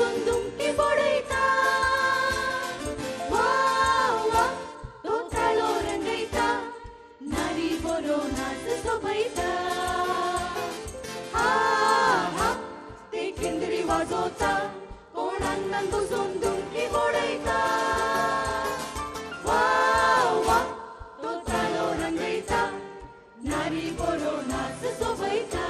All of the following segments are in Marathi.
बसून दुमकी बोडयता वा वा तो ताळो रंगयता नारी बरो नाच सोबयता हा हा ते किंदरी वाजवता कोण अंगणात बसून दुमकी बोडयता वा वा तो ताळो रंगयता नारी बरो नाच सोबयता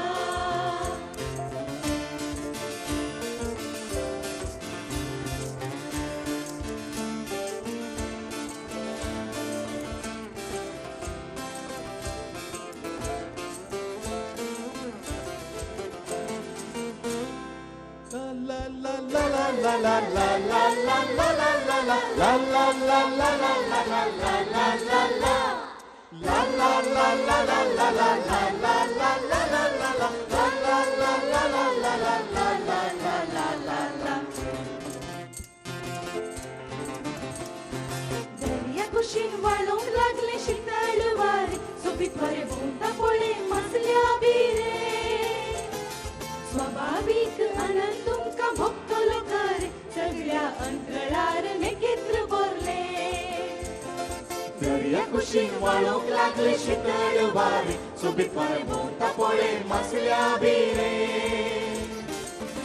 La la la la la la la la la la la la la la la la la la la la La la la la la la la la la la la la la la La la la la la la la la la la la la दर्या कुशीन वाळूंक लागले शीतळ वारे सोबीत बरे भोंवता पळे मसल्या बिरे स्वाभाविक आनंद तुमकां भोगतलो करे सगळ्या अंतराळार नेकेत्र भरले दर्या कुशीन वाळूंक लागले शीतळ वारे सोबीत बरे भोंवता पळे मसल्या बिरे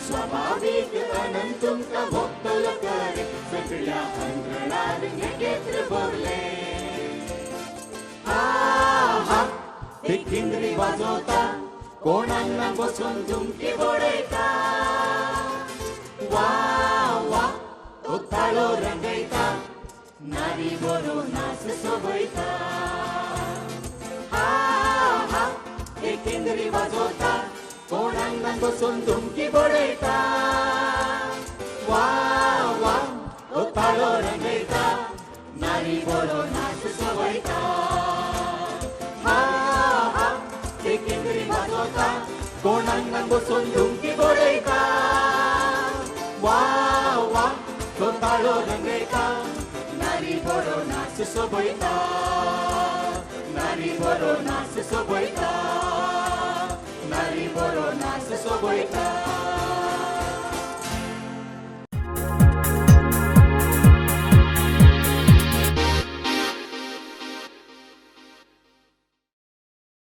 स्वाभाविक आनंद तुमकां भोगतलो करे सगळ्या अंतराळार नेकेत्र भरले हा ते किंदरी वाजवता कोण अंगणात बसून दुमकी बोडयता वा वा तो ताळो रंगयता नारी बरो नाच सोबयता हा हा ते किंदरी वाजवता कोण अंगणात बसून दुमकी बोडयता वा वा तो ताळो रंगयता नारी बरो नाच सोबयता हा हा ते किंदरी वाजवता कोण अंगणात बसून दुमकी बोडयता वा वा तो ताळो रंगयता नारी बरो नाच सोबयता नारी बरो नाच सोबयता नारी बरो नाच सोबयता